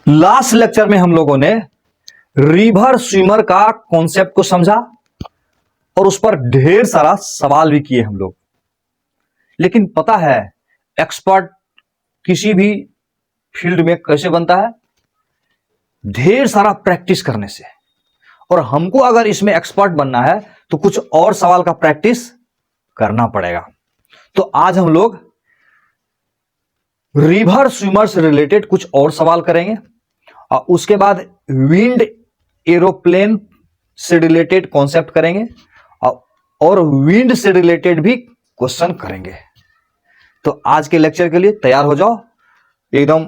Last lecture में हम लोगों ने रिवर स्विमर का कॉन्सेप्ट को समझा और उस पर ढेर सारा सवाल भी किए हम लोग। लेकिन पता है एक्सपर्ट किसी भी फील्ड में कैसे बनता है? ढेर सारा प्रैक्टिस करने से। और हमको अगर इसमें एक्सपर्ट बनना है तो कुछ और सवाल का प्रैक्टिस करना पड़ेगा। तो आज हम लोग रिवर स्विमर से रिलेटेड कुछ और सवाल करेंगे और उसके बाद विंड एरोप्लेन से रिलेटेड कॉन्सेप्ट करेंगे और विंड से रिलेटेड भी क्वेश्चन करेंगे। तो आज के लेक्चर के लिए तैयार हो जाओ, एकदम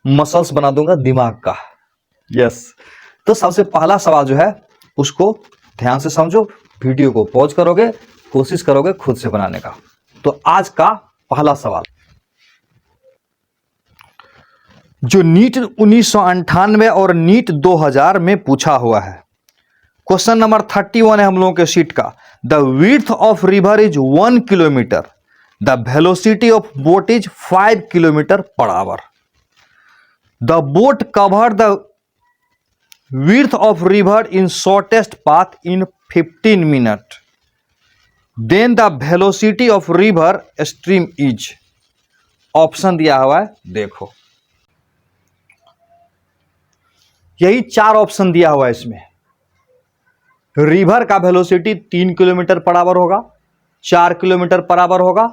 मसल्स बना दूंगा दिमाग का। यस, तो सबसे पहला सवाल जो है उसको ध्यान से समझो, वीडियो को पॉज करोगे, कोशिश करोगे खुद से बनाने का। तो आज का पहला सवाल जो नीट 1998 और नीट 2000 में पूछा हुआ है, क्वेश्चन नंबर 31 है हम लोगों के शीट का। The width of river is 1 kilometre, the velocity of boat is 5 kilometre per hour. The boat cover the width of river in shortest path in 15 minute, then the velocity of river stream is. Option दिया हुआ है, देखो यही 4 option दिया हुआ है इसमें। River का वेलोसिटी 3 किलोमीटर पर आवर होगा, 4 किलोमीटर पर आवर होगा,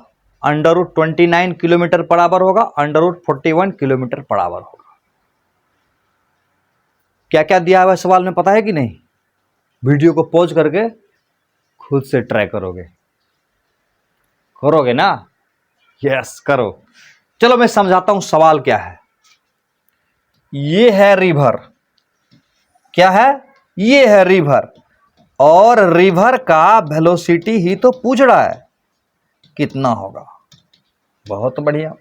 under root 29 kilometre per hour होगा, under root 41 kilometre per hour होगा। क्या क्या दिया हुआ है सवाल में पता है कि नहीं? वीडियो को पॉज करके खुद से ट्राई करोगे ना? यस, करो। चलो मैं समझाता हूं सवाल क्या है। ये है रिवर, क्या है? ये है रिवर और रिवर का वेलोसिटी ही तो पूछ रहा है, कितना होगा। बहुत बढ़िया।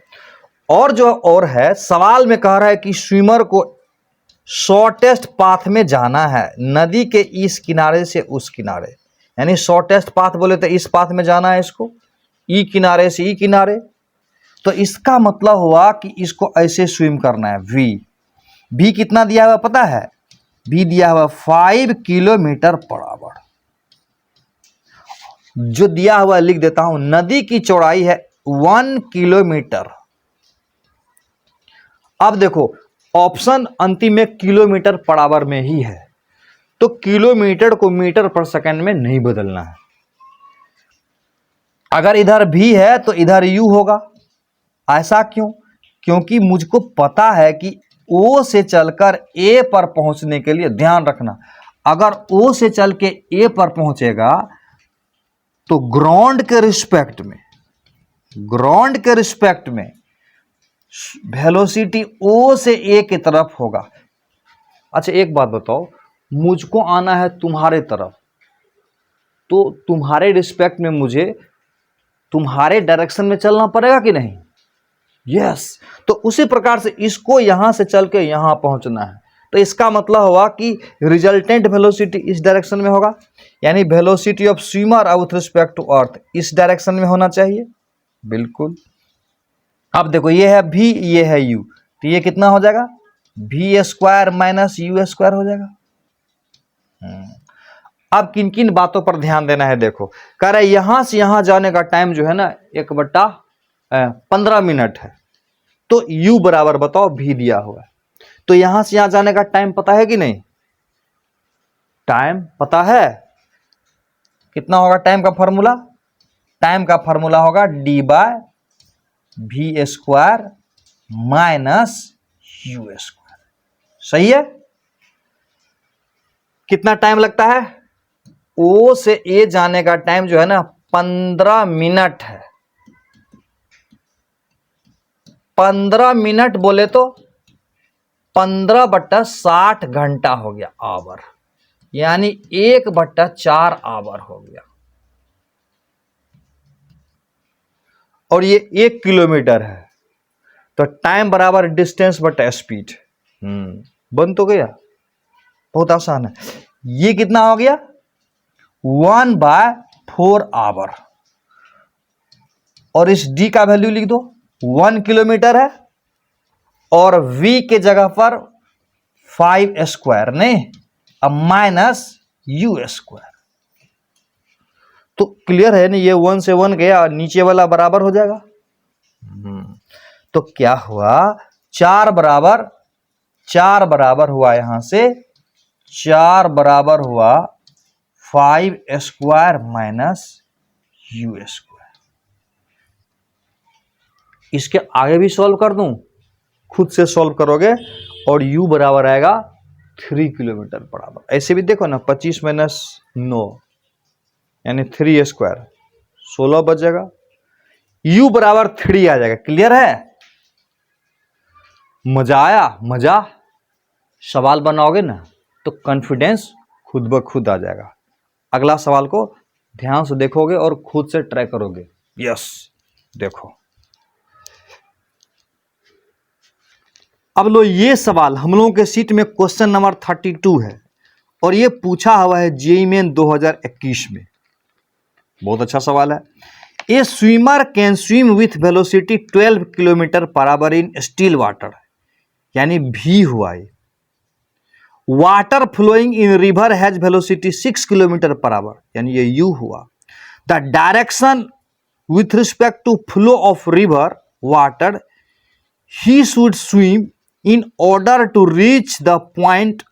और जो और है सवाल में कह रहा है कि स्विमर को शॉर्टेस्ट पाथ में जाना है, नदी के इस किनारे से उस किनारे, यानी शॉर्टेस्ट पाथ बोले तो इस पाथ में जाना है इसको, ई किनारे से ई किनारे। तो इसका मतलब हुआ कि इसको ऐसे स्विम करना है। वी कितना दिया हुआ पता है? भी दिया हुआ 5 किलोमीटर पर आवर। जो दिया हुआ लिख देता हूं, नदी की चौड़ाई है 1 किलोमीटर। अब देखो ऑप्शन अंतिम में किलोमीटर पर आवर में ही है, तो किलोमीटर को मीटर पर सेकंड में नहीं बदलना है। अगर इधर भी है तो इधर यू होगा। ऐसा क्यों? क्योंकि मुझको पता है कि ओ से चलकर ए पर पहुंचने के लिए, ध्यान रखना, अगर ओ से चल के ए पर पहुंचेगा तो ग्राउंड के रिस्पेक्ट में वेलोसिटी ओ से ए की तरफ होगा। अच्छा एक बात बताओ, मुझको आना है तुम्हारे तरफ, तो तुम्हारे रिस्पेक्ट में मुझे तुम्हारे डायरेक्शन में चलना पड़ेगा कि नहीं? यस। तो उसी प्रकार से इसको यहां से चल के यहां पहुंचना है, तो इसका मतलब हुआ कि रिजल्टेंट वेलोसिटी इस डायरेक्शन में होगा, यानी velocity of swimmer with respect to earth इस डायरेक्शन में होना चाहिए। बिल्कुल। अब देखो ये है भी, ये है यू, तो ये कितना हो जाएगा? भी स्क्वायर माइनस यू स्क्वायर हो जाएगा। अब किन किन बातों पर ध्यान देना है देखो। कह रहे यहां से यहां जाने का टाइम जो है ना 1/15 मिनट है, तो u बराबर बताओ भी दिया हुआ है, तो यहां से यहां जाने का टाइम पता है कि नहीं? टाइम पता है कितना होगा? टाइम का फॉर्मूला होगा d/v square minus you square. सही है। कितना टाइम लगता है? ओ से ए जाने का टाइम जो है ना 15 मिनट है। 15 मिनट बोले तो 15/60 घंटा हो गया, आवर, यानी 1/4 आवर हो गया। और ये 1 किलोमीटर है, तो टाइम बराबर डिस्टेंस बटा स्पीड। बन तो गया, बहुत आसान है। ये कितना हो गया? 1/4 आवर। और इस d का वैल्यू लिख दो, 1 किलोमीटर है और v के जगह पर 5 स्क्वायर नहीं, अब माइनस u स्क्वायर। तो क्लियर है ना, ये 1 से 1 गया और नीचे वाला बराबर हो जाएगा। तो क्या हुआ, 4 बराबर हुआ, यहां से 4 बराबर हुआ 5 स्क्वायर माइनस u स्क्वायर। इसके आगे भी सॉल्व कर दूं, खुद से सॉल्व करोगे और u बराबर आएगा 3 किलोमीटर बराबर। ऐसे भी देखो ना, 25 माइनस 9 यानी 3 स्क्वायर, 16 बचेगा, u बराबर 3 आ जाएगा। क्लियर है? मजा आया? मजा। सवाल बनाओगे ना तो कॉन्फिडेंस खुद ब खुद आ जाएगा। अगला सवाल को ध्यान से देखोगे और खुद से ट्राई करोगे। यस, देखो अब लो, ये सवाल हम लोगों के सीट में क्वेश्चन नंबर 32 है और ये पूछा हुआ है जेईई मेन 2021 में। बहुत अच्छा सवाल है। A swimmer can swim with velocity 12 kilometre per hour in still water, यानी भी हुआ है। Water flowing in river has velocity 6 kilometre per hour, यानी ये यू हुआ। The direction with respect to flow of river water he should swim in order to reach the point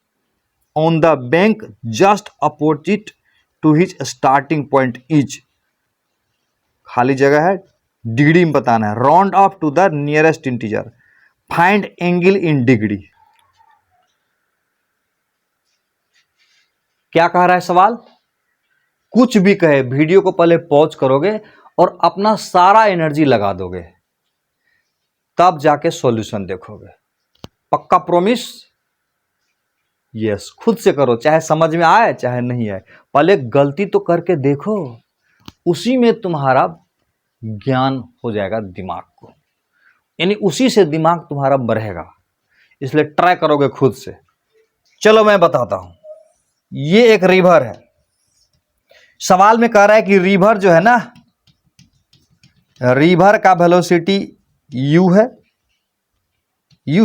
on the bank just opposite to his starting point is, खाली जगह है, degree में बताना है। Round off to the nearest integer, find angle in degree. क्या कह रहा है सवाल? कुछ भी कहे, वीडियो को पहले पॉज करोगे और अपना सारा एनर्जी लगा दोगे, तब जाके सॉल्यूशन देखोगे। पक्का प्रॉमिस? यस, खुद से करो, चाहे समझ में आए चाहे नहीं आए, पहले गलती तो करके देखो, उसी में तुम्हारा ज्ञान हो जाएगा दिमाग को, यानी उसी से दिमाग तुम्हारा बढ़ेगा। इसलिए ट्राई करोगे खुद से। चलो मैं बताता हूं। ये एक रिवर है। सवाल में कह रहा है कि रिवर जो है ना, रिवर का वेलोसिटी u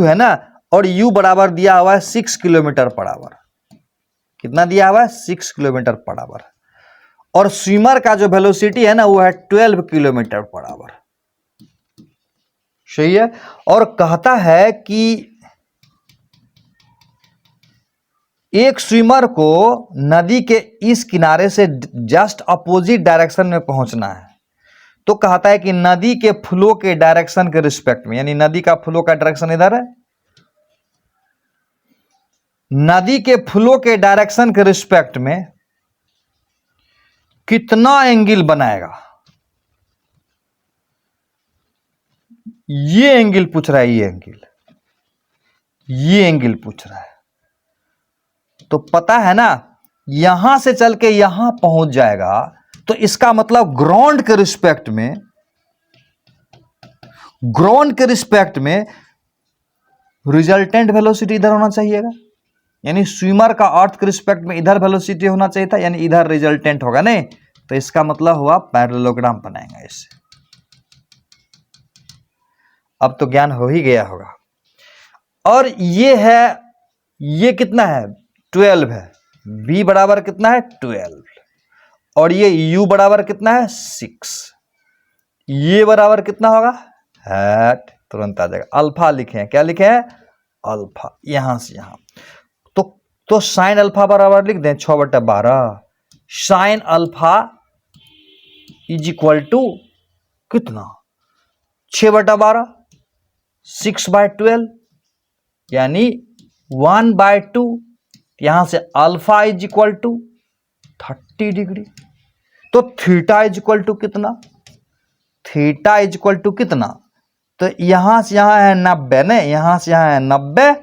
है ना, और u बराबर दिया हुआ है 6 किलोमीटर पर आवर। कितना दिया हुआ है? 6 किलोमीटर पर आवर। और स्विमर का जो वेलोसिटी है ना, वो है 12 किलोमीटर पर आवर। सही है। और कहता है कि एक स्विमर को नदी के इस किनारे से जस्ट अपोजिट डायरेक्शन में पहुंचना है। तो कहता है कि नदी के फ्लो के डायरेक्शन के रिस्पेक्ट में, यानी नदी का फ्लो का डायरेक्शन इधर है, नदी के फ्लो के डायरेक्शन के रिस्पेक्ट में कितना एंगल बनाएगा, ये एंगल पूछ रहा है। ये एंगल पूछ रहा है। तो पता है ना, यहां से चल के यहां पहुंच जाएगा, तो इसका मतलब ग्राउंड के रिस्पेक्ट में रिजल्टेंट वेलोसिटी इधर होना चाहिएगा, यानी स्विमर का अर्थ के रिस्पेक्ट में इधर वेलोसिटी होना चाहिए था, यानी इधर रिजल्टेंट होगा नहीं। तो इसका मतलब हुआ पैरेललोग्राम बनाएंगे इससे। अब तो ज्ञान हो ही गया होगा। और ये है, ये कितना है? 12 है। v बराबर कितना है? 12। और ये u बराबर कितना है? 6। ये बराबर कितना होगा? हैट, तुरंत आ जाएगा। अल्फा लिखे हैं। क्या लिखे हैं? अल्फा। यहां से यहां तो साइन अल्फा बराबर लिख दें 6/12। Sine alpha is equal to कितना? 6/12, 6/12, यानी 1/2। यहां से alpha is equal to 30 degree. तो थीटा इज इक्वल टू कितना? थीटा इज इक्वल टू कितना? तो यहां से यहां है 90 ने, यहां से यहां है 90,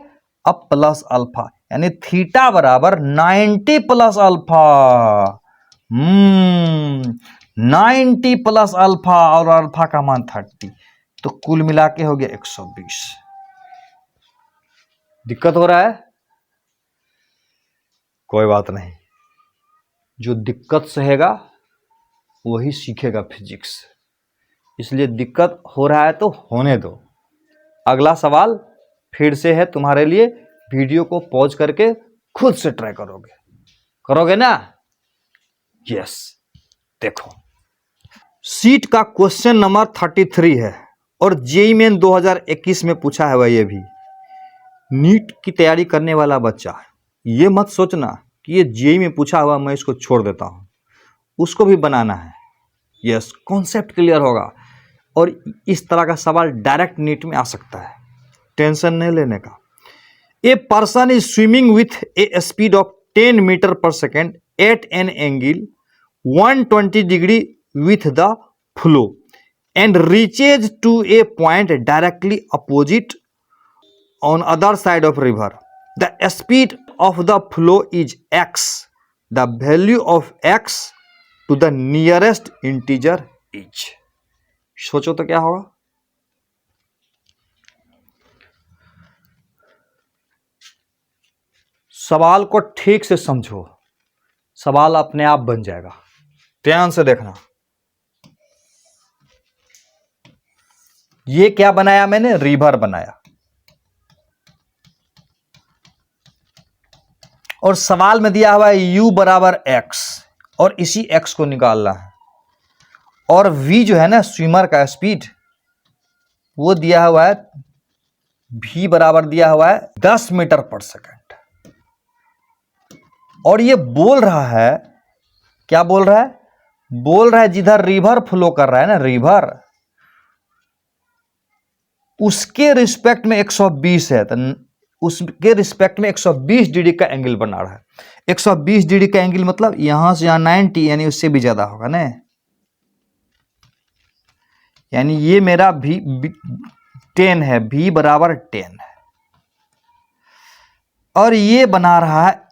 अब प्लस अल्फा, यानी थीटा बराबर 90 प्लस अल्फा। 90 प्लस अल्फा, और अल्फा का मान 30, तो कुल मिला के हो गया 120। दिक्कत हो रहा है? कोई बात नहीं, जो दिक्कत सहेगा वही सीखेगा फिजिक्स। इसलिए दिक्कत हो रहा है तो होने दो। अगला सवाल फिर से है तुम्हारे लिए, वीडियो को पॉज करके खुद से ट्राई करोगे, करोगे ना? यस। देखो, सीट का क्वेश्चन नंबर 33 है और जेईई मेन 2021 में पूछा है वह। ये भी नीट की तैयारी करने वाला बच्चा, ये मत सोचना कि ये जेईई में पूछा हुआ मैं इसको छोड़ देता हूं, उसको भी बनाना है। यस, कॉन्सेप्ट क्लियर होगा और इस तरह का सवाल डायरेक्ट नीट में आ सकता है, टेंशन नहीं लेने का। A person is swimming with a speed of 10 metre per second at an angle 120 degree with the flow and reaches to a point directly opposite on other side of river. The speed of the flow is x. The value of x to the nearest integer is. सोचो तो क्या होगा? सवाल को ठीक से समझो, सवाल अपने आप बन जाएगा। ध्यान से देखना। ये क्या बनाया मैंने? रिवर बनाया। और सवाल में दिया हुआ है u बराबर x और इसी x को निकालना है। और v जो है ना स्विमर का स्पीड, वो दिया हुआ है v बराबर दिया हुआ है 10 मीटर पर सेकंड। और ये बोल रहा है, क्या बोल रहा है? बोल रहा है जिधर रिवर फ्लो कर रहा है ना, रिवर, उसके रिस्पेक्ट में 120 है, तो उसके रिस्पेक्ट में 120 डिग्री का एंगल बना रहा है। 120 डिग्री का एंगल मतलब यहां से यहां 90, यानी उससे भी ज्यादा होगा ना। यानी ये मेरा भी 10 है, v बराबर 10 है और ये बना रहा है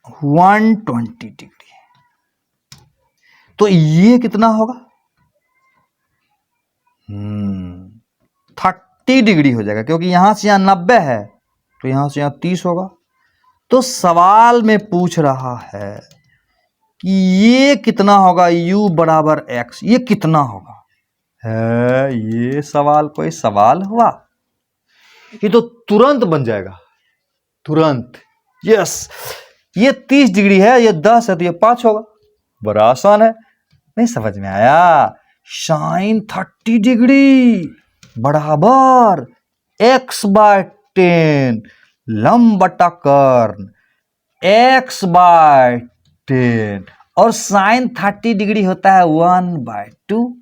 120 डिग्री। तो ये कितना होगा? 30 डिग्री हो जाएगा, क्योंकि यहां से यहां 90 है तो यहां से यहां 30 होगा। तो सवाल में पूछ रहा है कि ये कितना होगा, u बराबर x, ये कितना होगा? है ये सवाल कोई सवाल हुआ? ये तो तुरंत बन जाएगा, तुरंत। यस, ये 30 डिग्री है, ये 10 है तो ये 5 होगा। बड़ा आसान है, नहीं समझ में आया? साइन 30 डिग्री बराबर x बाय 10 लंब बटा कर्ण x बाय 10 और साइन 30 डिग्री होता है 1/2।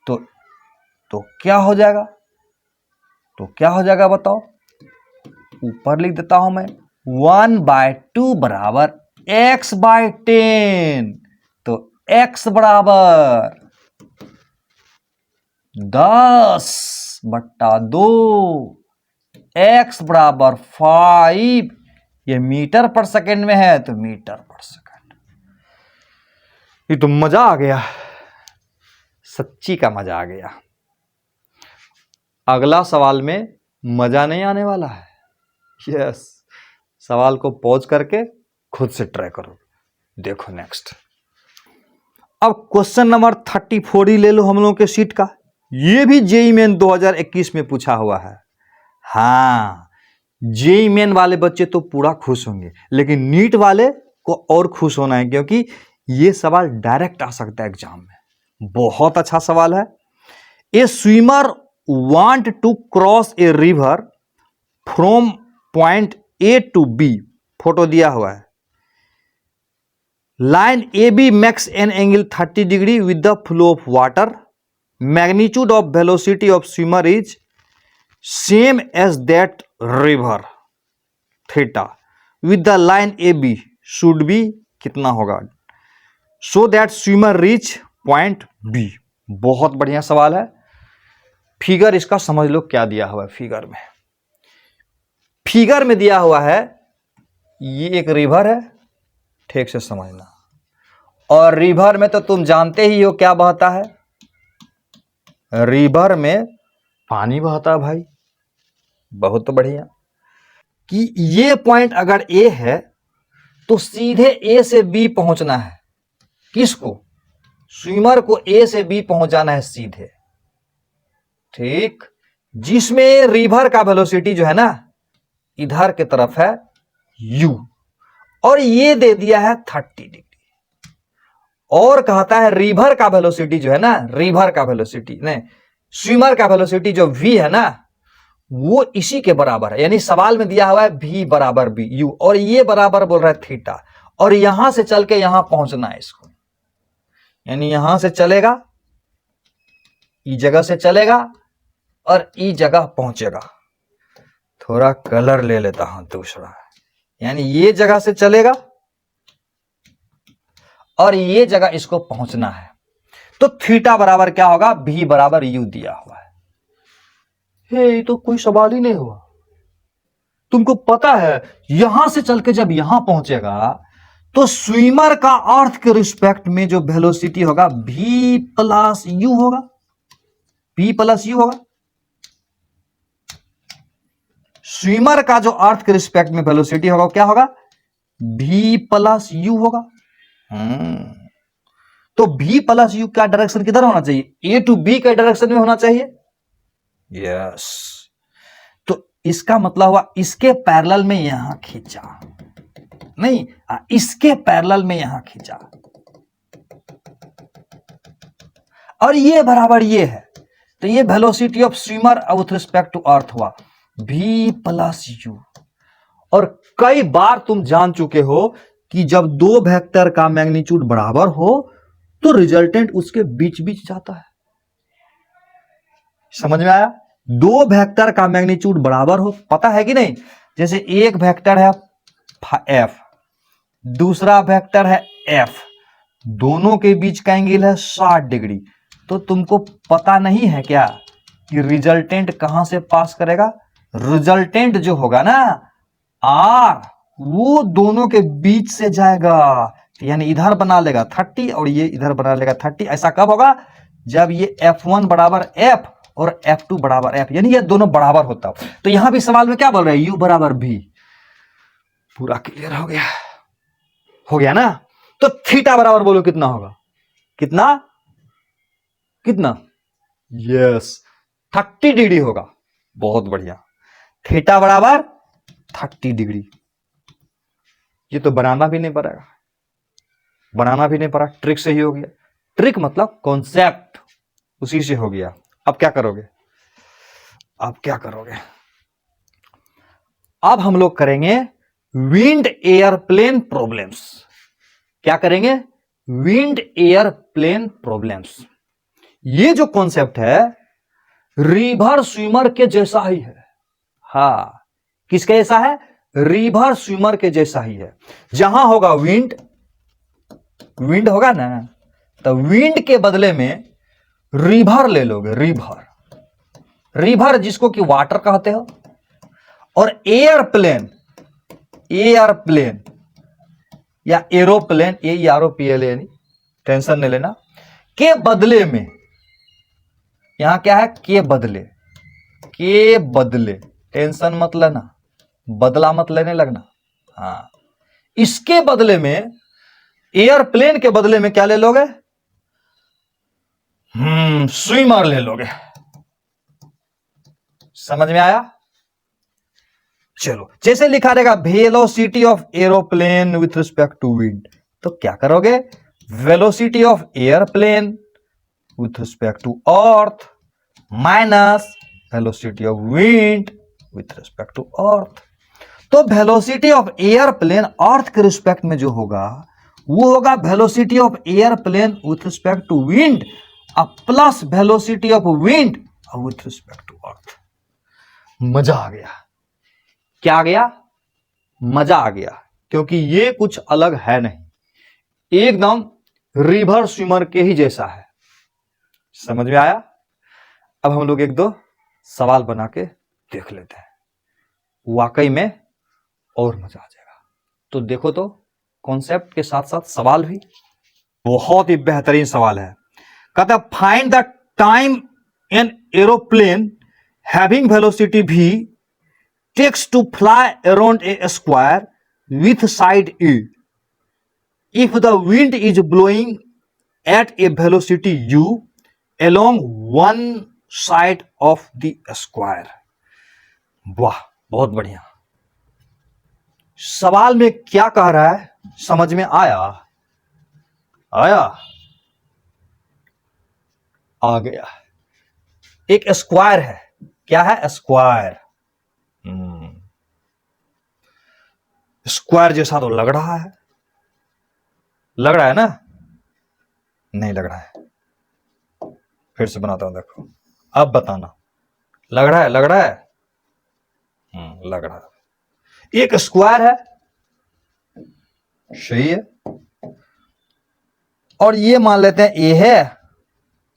तो क्या हो जाएगा? तो क्या हो जाएगा बताओ? ऊपर लिख देता हूं मैं, 1/2 बराबर x बाय 10। तो x बराबर 10/2, x बराबर 5। ये मीटर पर सेकंड में है तो मीटर पर सेकंड। ये तो मजा आ गया, सच्ची का मजा आ गया। अगला सवाल में मजा नहीं आने वाला है। यस, सवाल को पॉज करके खुद से ट्राई करो। देखो नेक्स्ट। अब क्वेश्चन नंबर 34 ही ले लो हम लोगों के सीट का। ये भी जेईई मेन 2021 में पूछा हुआ है। हाँ, जेईई मेन वाले बच्चे तो पूरा खुश होंगे, लेकिन नीट वाले को और खुश होना है, क्योंकि ये सवाल डायरेक्ट आ सकता है एग्जाम में। बहुत अच्छा सवाल है। A swimmer want to cross a river from point A to B. Photo दिया हुआ है। Line A B makes an angle 30 degree with the flow of water. Magnitude of velocity of swimmer is same as that river theta with the line A B should be कितना होगा, so that swimmer reach point B. बहुत बढ़िया सवाल है। Figure इसका समझ लो क्या दिया हुआ है। फिगर में दिया हुआ है ये एक रिवर है, ठीक से समझना। और रिवर में तो तुम जानते ही हो क्या बहता है, रिवर में पानी बहता है भाई। बहुत बढ़िया। कि ये पॉइंट अगर ए है तो सीधे ए से बी पहुंचना है। किसको? स्विमर को ए से बी पहुंचाना है सीधे। ठीक, जिसमें रिवर का वेलोसिटी जो है ना इधर की तरफ है u और ये दे दिया है 30 डिग्री, और कहता है रिवर का वेलोसिटी जो है ना, रिवर का वेलोसिटी नहीं, स्विमर का वेलोसिटी जो v है ना वो इसी के बराबर है। यानी सवाल में दिया हुआ है v बराबर b u और ये बराबर बोल रहा है थीटा, और यहां से चल के यहां पहुंचना है इसको, यानी यहां से चलेगा, ई जगह से चलेगा और ई जगह पहुंचेगा। थोड़ा कलर ले लेता हूं दूसरा, यानी ये जगह से चलेगा और ये जगह इसको पहुंचना है। तो थीटा बराबर क्या होगा, v बराबर u दिया हुआ है। ये तो कोई सवाल ही नहीं हुआ। तुमको पता है यहां से चल के जब यहां पहुंचेगा तो स्विमर का अर्थ के रिस्पेक्ट में जो वेलोसिटी होगा v प्लस यू होगा, v प्लस यू होगा। स्विमर का जो अर्थ के रिस्पेक्ट में वेलोसिटी होगा क्या होगा, v प्लस यू होगा। तो v प्लस यू का डायरेक्शन किधर होना चाहिए, a टू b का डायरेक्शन में होना चाहिए। यस, तो इसका मतलब हुआ इसके पैरेलल में यहां खींचा, नहीं इसके पैरेलल में यहां खींचा, और ये बराबर ये है। तो ये velocity of swimmer with respect to earth हुआ v प्लस यू। और कई बार तुम जान चुके हो कि जब दो वेक्टर का मैग्नीट्यूड बराबर हो तो रिजल्टेंट उसके बीच बीच जाता है। समझ में आया, दो वेक्टर का मैग्नीट्यूड बराबर हो, पता है कि नहीं। जैसे एक वेक्टर है f, दूसरा वेक्टर है f, दोनों के बीच का एंगल है 60 डिग्री। तो तुमको पता नहीं है क्या कि रिजल्टेंट कहां से पास करेगा, रिजल्टेंट जो होगा ना r वो दोनों के बीच से जाएगा, यानी इधर बना लेगा 30 और ये इधर बना लेगा 30। ऐसा कब होगा, जब ये f1 बराबर f और f2 बराबर f, यानी ये दोनों बराबर होता। तो यहां भी सवाल में क्या बोल रहे हैं, u बराबर v। पूरा क्लियर हो गया, हो गया ना। तो थीटा बराबर बोलो कितना होगा, कितना कितना, यस 30 डिग्री होगा। बहुत बढ़िया, थीटा बराबर 30 डिग्री। ये तो बनाना भी नहीं पड़ेगा, बनाना भी नहीं पड़ा, ट्रिक से ही हो गया। ट्रिक मतलब कॉन्सेप्ट उसी से हो गया। अब क्या करोगे, अब क्या करोगे, अब हम लोग करेंगे विंड एयरप्लेन प्रॉब्लम्स। क्या करेंगे, विंड एयरप्लेन प्रॉब्लम्स। ये जो कॉन्सेप्ट है रिवर स्विमर के जैसा ही है। हाँ, किसके जैसा है, रिवर स्विमर के जैसा ही है। जहां होगा विंड, विंड होगा ना, तो विंड के बदले में रिवर ले लोगे, रिवर, रिवर जिसको कि वाटर कहते हो। और एयरप्लेन, एयरप्लेन या एरोप्लेन, AEROPLAN, टेंशन नहीं लेना, के बदले में, यहां क्या है, के बदले, के बदले, टेंशन मत लेना, बदला मत लेने लगना। हाँ, इसके बदले में, एयरप्लेन के बदले में क्या ले लोगे, स्विमर ले लोगे। समझ में आया। चलो, जैसे लिखा रहेगा velocity of aeroplane with respect to wind, तो क्या करोगे, velocity of airplane with respect to earth minus velocity of wind with respect to earth. तो वेलोसिटी ऑफ एयरप्लेन अर्थ के रिस्पेक्ट में जो होगा वो होगा velocity of airplane with respect to wind plus velocity of wind with respect to earth. मजा आ गया, क्या आ गया, मजा आ गया, क्योंकि ये कुछ अलग है नहीं, एकदम रिवर स्विमर के ही जैसा है। समझ में आया। अब हम लोग एक दो सवाल बना के देख लेते हैं, वाकई में और मजा आ जाएगा। तो देखो, तो कॉन्सेप्ट के साथ साथ सवाल भी बहुत ही बेहतरीन सवाल है। कहता है find the time an aeroplane having velocity v takes to fly around a square with side E if the wind is blowing at a velocity u along one side of the square. वाह, बहुत बढ़िया। सवाल में क्या कह रहा है समझ में आया? आया? आ गया। एक स्क्वायर है। क्या है? स्क्वायर। स्क्वायर जैसा तो लग रहा है। लग रहा है ना? नहीं लग रहा है। फिर से बनाता हूं, देखो अब बताना। लग रहा है? लग रहा है? लग रहा है। एक स्क्वायर है, सही है, और ये मान लेते हैं ए है,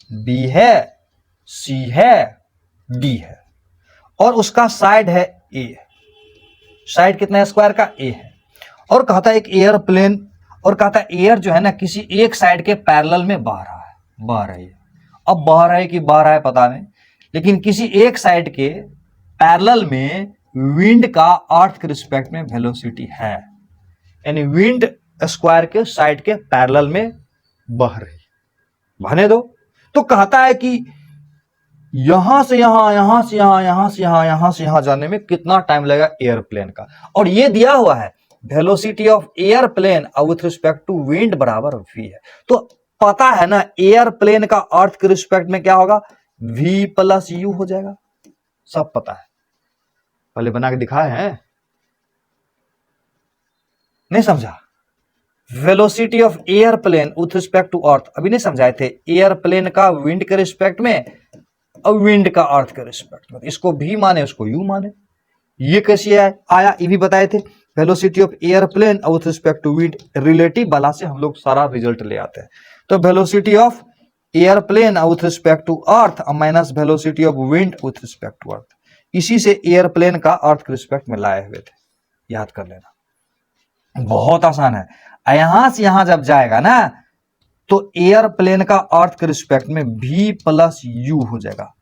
बी है, सी है, डी है, और उसका साइड है ए। साइड कितना है स्क्वायर का? ए है। और कहता है एक एयरप्लेन, और कहता है एयर जो है ना किसी एक साइड के पैरेलल में बह रहा है, बह रही है। अब बह रहा है कि बह रहा है पता नहीं, लेकिन किसी एक साइड के पैरेलल में विंड का अर्थ के रिस्पेक्ट में वेलोसिटी है, यानी विंड स्क्वायर के साइड के पैरेलल में बह रही, बहने दो। तो कहता है कि यहां से यहां, यहां से यहां, यहां से यहां, यहां से यहां जाने में कितना टाइम लगेगा एयरप्लेन का, और ये दिया हुआ है velocity of airplane with respect to wind बराबर v है। तो पता है ना एयरप्लेन का अर्थ के रिस्पेक्ट में क्या होगा? v प्लस u हो जाएगा, सब पता है। पहले बना के दिखाए हैं, नहीं समझा? Velocity of airplane with respect to earth अभी नहीं समझाए थे? एयरप्लेन का विंड के रिस्पेक्ट में और विंड का अर्थ के रिस्पेक्ट में, इसको भी माने उसको यू माने। ये कैसे आया ये भी बताए थे। Velocity of airplane with respect to wind, relative वाला से हम लोग सारा रिजल्ट ले आते हैं। तो velocity of airplane with respect to earth minus velocity of wind with respect to earth, इसी से एयरप्लेन का अर्थ के रिस्पेक्ट में लाए हुए थे, याद कर लेना। बहुत आसान है। यहां से यहां जब जाएगा ना तो एयरप्लेन का अर्थ के रिस्पेक्ट में v प्लस यू हो जाएगा,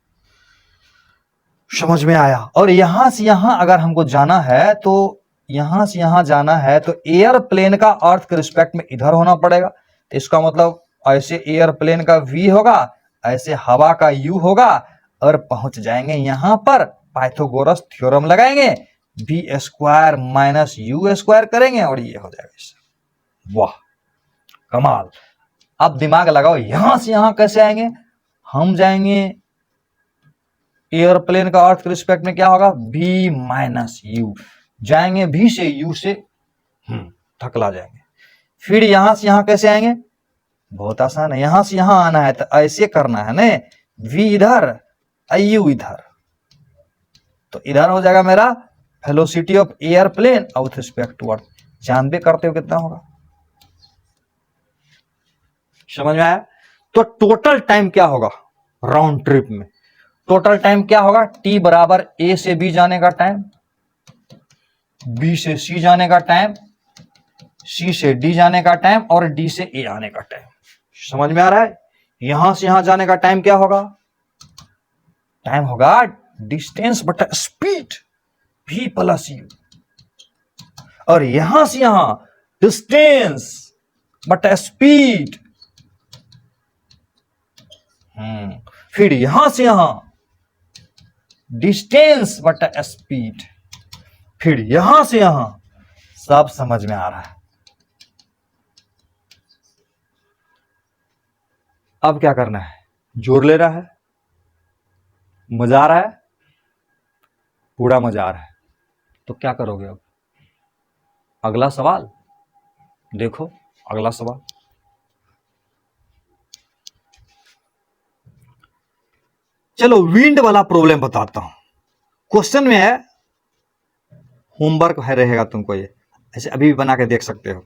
समझ में आया? और यहां से यहां अगर हमको जाना है तो यहां से यहां जाना है तो एयरप्लेन का अर्थ के रिस्पेक्ट में इधर होना पड़ेगा। तो इसका मतलब ऐसे एयरप्लेन का v होगा, ऐसे हवा का u होगा, और पहुंच जाएंगे यहां पर, पाइथागोरस थ्योरम लगाएंगे, v square minus you square करेंगे और ये हो जाएगा इससे। वाह कमाल। अब दिमाग लगाओ, यहां से यहां कैसे आएंगे? हम जाएंगे एयरप्लेन का अर्थ के रिस्पेक्ट में क्या होगा? v माइनस यू, जाएंगे v से u से थकला जाएंगे। फिर यहां से यहां कैसे आएंगे? बहुत आसान है, यहां से यहां आना है तो ऐसे करना है ना, v इधर u इधर, तो इधर हो जाएगा मेरा velocity of airplane with respect to earth. जानबे करते हो कितना होगा? समझ में आया? तो टोटल टाइम क्या होगा राउंड ट्रिप में? टोटल टाइम क्या होगा? t बराबर a से b जाने का टाइम, b से c जाने का टाइम, c से d जाने का टाइम, और d से a आने का टाइम। समझ में आ रहा है? यहां से यहां जाने का टाइम क्या होगा? टाइम होगा डिस्टेंस बटा स्पीड, v प्लस यू, और यहां से यहां डिस्टेंस बटा स्पीड, फिर यहां से यहां डिस्टेंस बटा स्पीड, फिर यहां से यहां। सब समझ में आ रहा है? अब क्या करना है? जोर ले रहा है, मजा आ रहा है, पूरा मजा आ रहा है। तो क्या करोगे अब? अगला सवाल देखो, अगला सवाल। चलो विंड वाला प्रॉब्लम बताता हूं। क्वेश्चन में है, होमवर्क है रहेगा तुमको, ये ऐसे अभी भी बना के देख सकते हो।